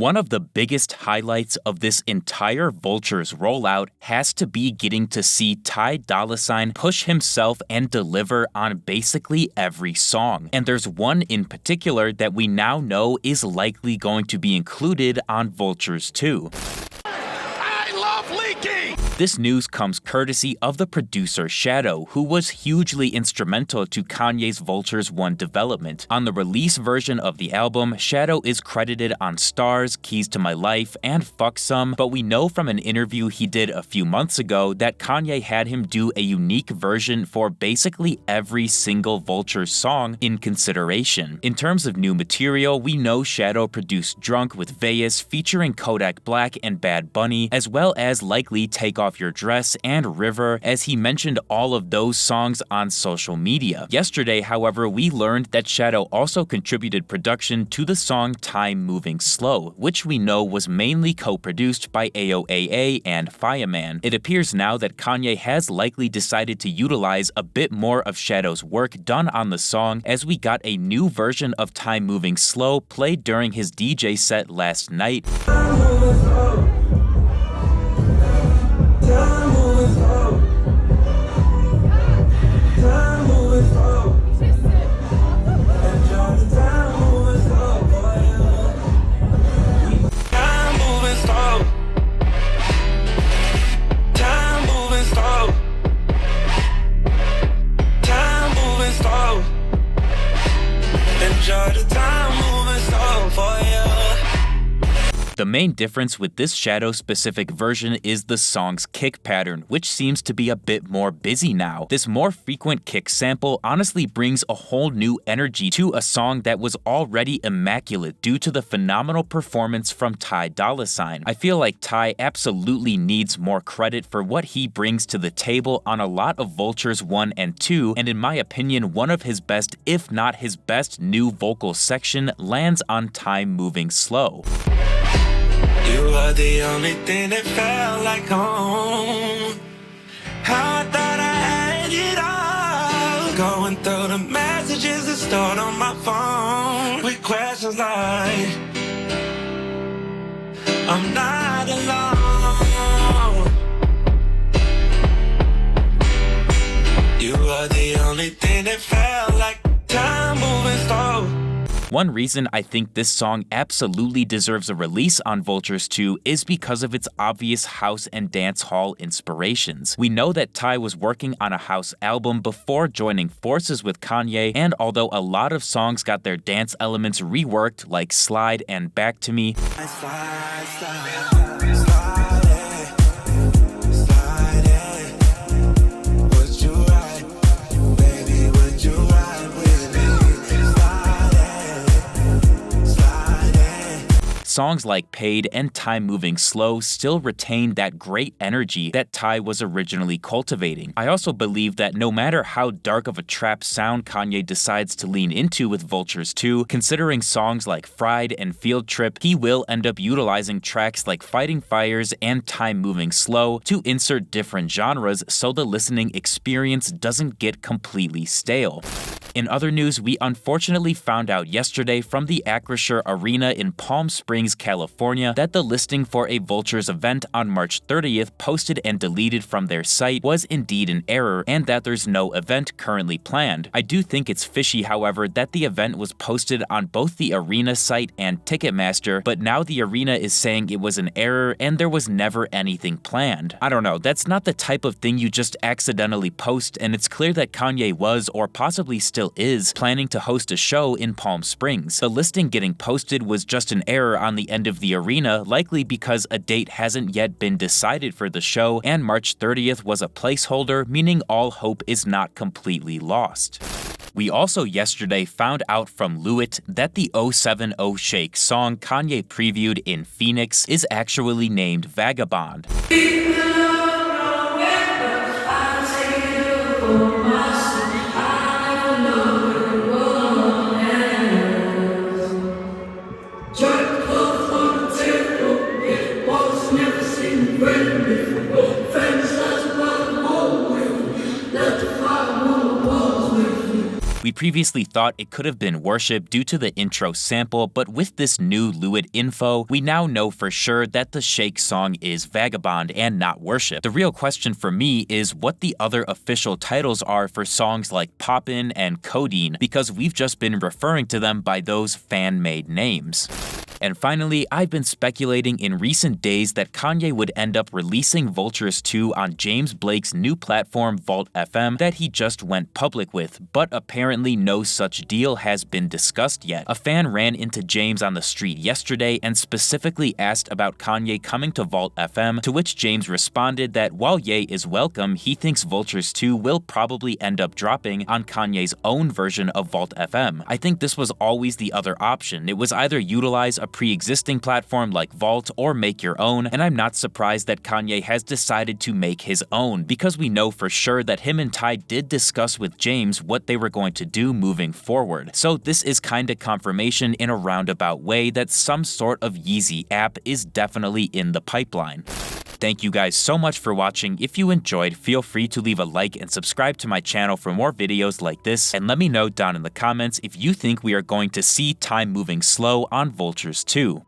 One of the biggest highlights of this entire Vultures rollout has to be getting to see Dolla push himself and deliver on basically every song. And there's one in particular that we now know is likely going to be included on Vultures 2. This news comes courtesy of the producer Shadow, who was hugely instrumental to Kanye's Vultures 1 development. On the release version of the album, Shadow is credited on Stars, Keys to My Life, and Fuck Some, but we know from an interview he did a few months ago that Kanye had him do a unique version for basically every single Vultures song in consideration. In terms of new material, we know Shadow produced Drunk with Vegas featuring Kodak Black and Bad Bunny, as well as likely Take Off Your Dress and River, as he mentioned all of those songs on social media. Yesterday, however, we learned that Shadow also contributed production to the song Time Moving Slow, which we know was mainly co-produced by AOAA and Fireman. It appears now that Kanye has likely decided to utilize a bit more of Shadow's work done on the song, as we got a new version of Time Moving Slow played during his DJ set last night. The main difference with this Shadow-specific version is the song's kick pattern, which seems to be a bit more busy now. This more frequent kick sample honestly brings a whole new energy to a song that was already immaculate due to the phenomenal performance from Dolla. I feel like Ty absolutely needs more credit for what he brings to the table on a lot of Vultures 1 and 2, and in my opinion, one of his best, if not his best, new vocal section lands on Time Moving Slow. You are the only thing that felt like home. How I thought I had it all. Going through the messages that stored on my phone with questions like, I'm not alone. You are the only thing that felt like time moving slow. One reason I think this song absolutely deserves a release on Vultures 2 is because of its obvious house and dance hall inspirations. We know that Ty was working on a house album before joining forces with Kanye, and although a lot of songs got their dance elements reworked, like Slide and Back to Me, songs like Paid and Time Moving Slow still retain that great energy that Ty was originally cultivating. I also believe that no matter how dark of a trap sound Kanye decides to lean into with Vultures 2, considering songs like Fried and Field Trip, he will end up utilizing tracks like Fighting Fires and Time Moving Slow to insert different genres so the listening experience doesn't get completely stale. In other news, we unfortunately found out yesterday from the Acrisure Arena in Palm Springs, California, that the listing for a Vultures event on March 30th posted and deleted from their site was indeed an error, and that there's no event currently planned. I do think it's fishy, however, that the event was posted on both the Arena site and Ticketmaster, but now the Arena is saying it was an error and there was never anything planned. I don't know, that's not the type of thing you just accidentally post, and it's clear that Kanye was, or possibly still is, planning to host a show in Palm Springs. The listing getting posted was just an error on the end of the Arena, likely because a date hasn't yet been decided for the show, and March 30th was a placeholder, meaning all hope is not completely lost. We also yesterday found out from Lewitt that the 070 Shake song Kanye previewed in Phoenix is actually named Vagabond. We previously thought it could have been Worship due to the intro sample, but with this new Lewitt info, we now know for sure that the Shake song is Vagabond and not Worship. The real question for me is what the other official titles are for songs like Poppin' and Codeine, because we've just been referring to them by those fan-made names. And finally, I've been speculating in recent days that Kanye would end up releasing Vultures 2 on James Blake's new platform Vault FM that he just went public with, but apparently no such deal has been discussed yet. A fan ran into James on the street yesterday and specifically asked about Kanye coming to Vault FM, to which James responded that while Ye is welcome, he thinks Vultures 2 will probably end up dropping on Kanye's own version of Vault FM. I think this was always the other option. It was either utilize a pre-existing platform like Vault or make your own, and I'm not surprised that Kanye has decided to make his own, because we know for sure that him and Ty did discuss with James what they were going to do moving forward. So this is kinda confirmation in a roundabout way that some sort of Yeezy app is definitely in the pipeline. Thank you guys so much for watching. If you enjoyed, feel free to leave a like and subscribe to my channel for more videos like this, and let me know down in the comments if you think we are going to see time moving slow on Vultures 2.